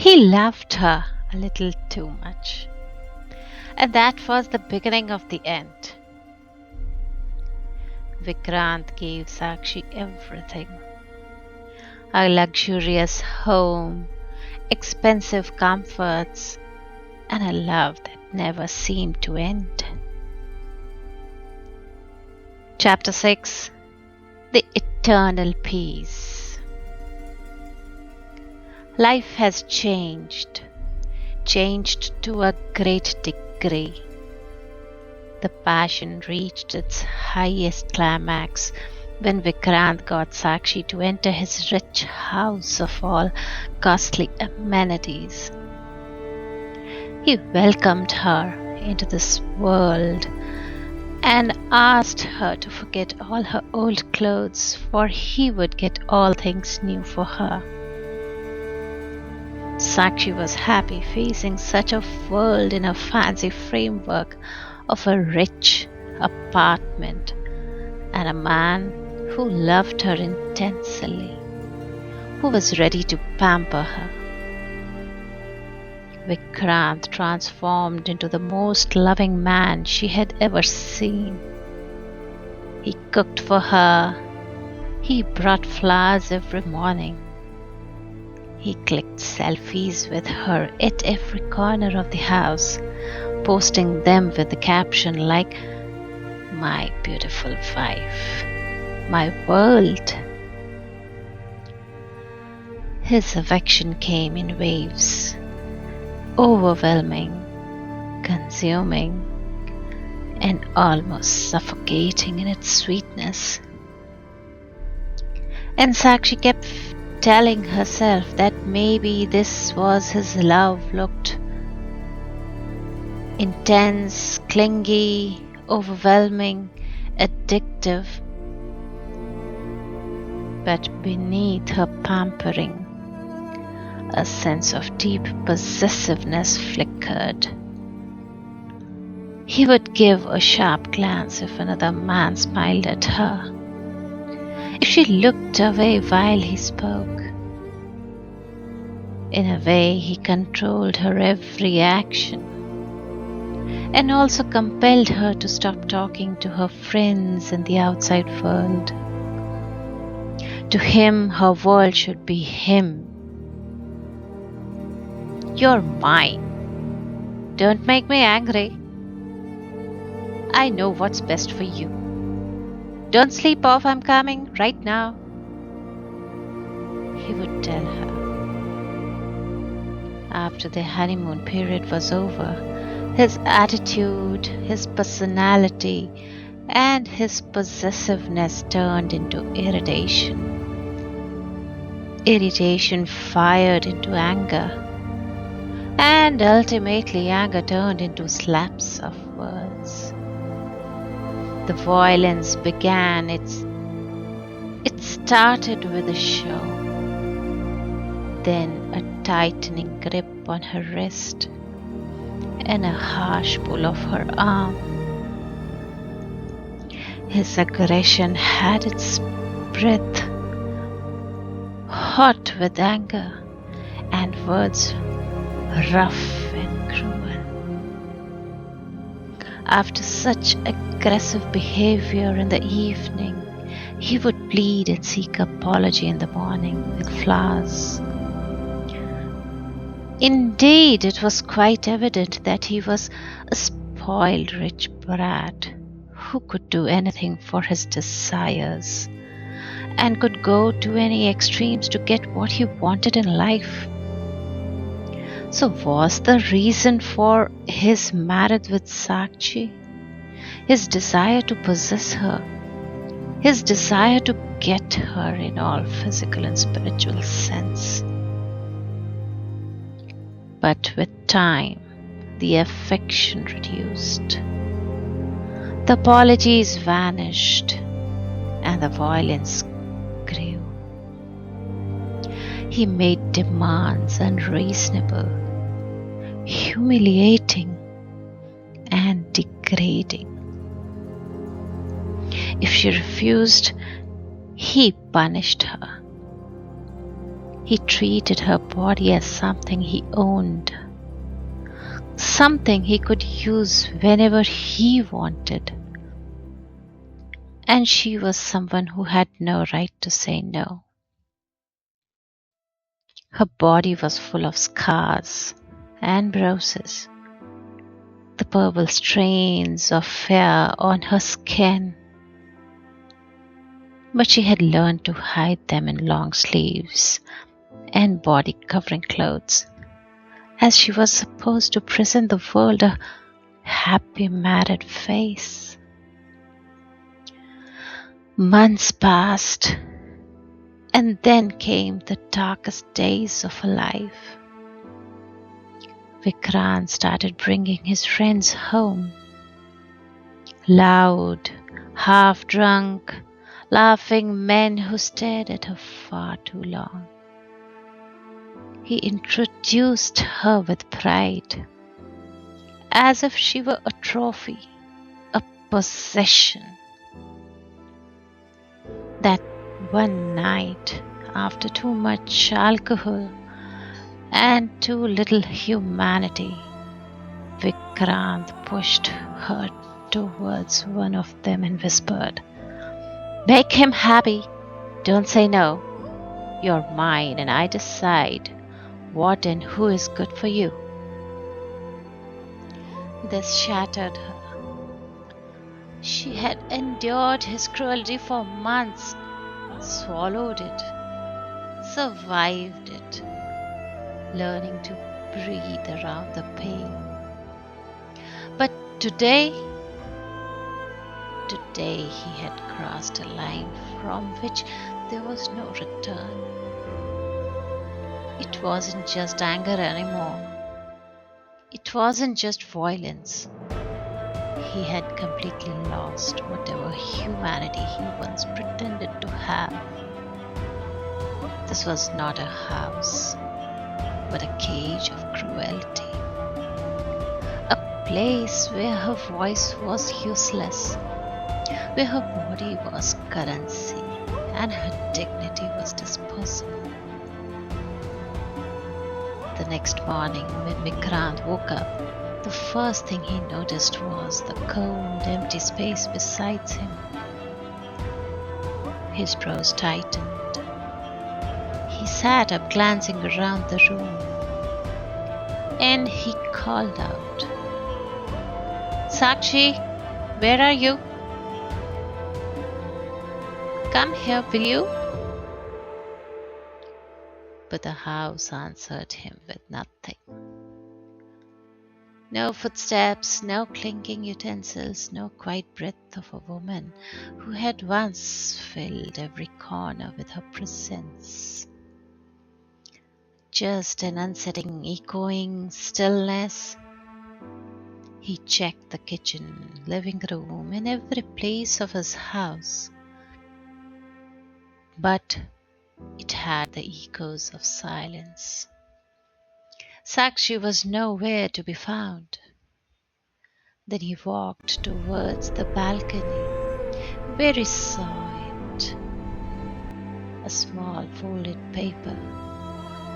He loved her a little too much. And that was the beginning of the end. Vikrant gave Sakshi everything: a luxurious home, expensive comforts, and a love that never seemed to end. Chapter 6: The Eternal Peace. Life has changed to a great degree. The passion reached its highest climax when Vikrant got Sakshi to enter his rich house of all costly amenities. He welcomed her into this world and asked her to forget all her old clothes, for he would get all things new for her. Sakshi was happy facing such a world in a fancy framework of a rich apartment and a man who loved her intensely, who was ready to pamper her. Vikrant transformed into the most loving man she had ever seen. He cooked for her. He brought flowers every morning. He clicked selfies with her at every corner of the house, posting them with the caption like, "My beautiful wife, my world." His affection came in waves, overwhelming, consuming, and almost suffocating in its sweetness. And Sakshi kept telling herself that maybe this was his love, looked intense, clingy, overwhelming, addictive. But beneath her pampering, a sense of deep possessiveness flickered. He would give a sharp glance if another man smiled at her, if she looked away while he spoke. In a way, he controlled her every action and also compelled her to stop talking to her friends in the outside world. To him, her world should be him. "You're mine. Don't make me angry. I know what's best for you. Don't sleep off, I'm coming right now," he would tell her. After the honeymoon period was over, his attitude, his personality, and his possessiveness turned into irritation. Irritation fired into anger, and ultimately anger turned into slaps of words. The violence began. It started with a show, then a tightening grip on her wrist and a harsh pull of her arm. His aggression had its breath, hot with anger, and words rough and cruel. After such aggressive behavior in the evening, he would plead and seek apology in the morning with flowers. Indeed, it was quite evident that he was a spoiled rich brat who could do anything for his desires and could go to any extremes to get what he wanted in life. So was the reason for his marriage with Sakshi his desire to possess her, his desire to get her in all physical and spiritual sense? But with time, the affection reduced. The apologies vanished and the violence grew. He made demands unreasonable, humiliating, and degrading. If she refused, he punished her. He treated her body as something he owned, something he could use whenever he wanted. And she was someone who had no right to say no. Her body was full of scars and bruises, the purple stains of fear on her skin. But she had learned to hide them in long sleeves and body covering clothes, as she was supposed to present the world a happy married face. Months passed, and then came the darkest days of her life. Vikrant started bringing his friends home. Loud, half-drunk, laughing men who stared at her far too long. He introduced her with pride, as if she were a trophy, a possession. That one night, after too much alcohol and too little humanity, Vikrant pushed her towards one of them and whispered, "Make him happy. Don't say no. You're mine and I decide what and who is good for you." This shattered her. She had endured his cruelty for months, swallowed it, survived it, learning to breathe around the pain. But today he had crossed a line from which there was no return. It wasn't just anger anymore. It wasn't just violence. He had completely lost whatever humanity he once pretended to have. This was not a house, but a cage of cruelty. A place where her voice was useless, where her body was currency and her dignity was disposable. The next morning, when Vikrant woke up, the first thing he noticed was the cold, empty space beside him. His brows tightened. He sat up, glancing around the room, and he called out, "Sakshi, where are you? Come here, will you?" But the house answered him with nothing. No footsteps, no clinking utensils, no quiet breath of a woman who had once filled every corner with her presence. Just an unsettling, echoing stillness. He checked the kitchen, living room, and every place of his house, but it had the echoes of silence. Sakshi was nowhere to be found. Then he walked towards the balcony, where he saw it. A small folded paper,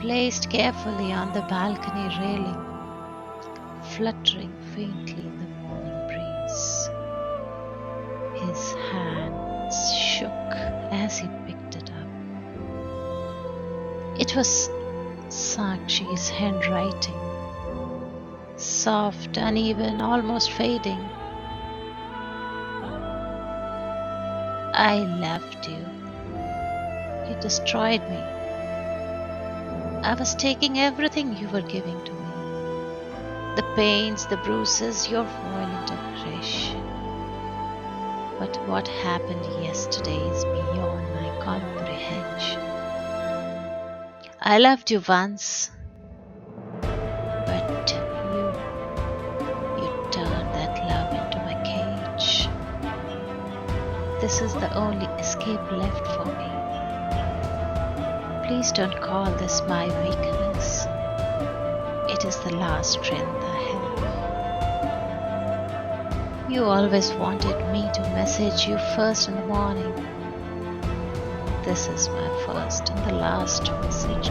placed carefully on the balcony railing, fluttering faintly in the morning breeze. His hands shook as he picked it up. It was Sakshi's handwriting, soft, uneven, almost fading. "I left you. You destroyed me. I was taking everything you were giving to me. The pains, the bruises, your violent aggression. But what happened yesterday is beyond my comprehension. I loved you once, but you turned that love into my cage. This is the only escape left for me. Please don't call this my weakness. It is the last strength I have. You always wanted me to message you first in the morning. This is my first and the last message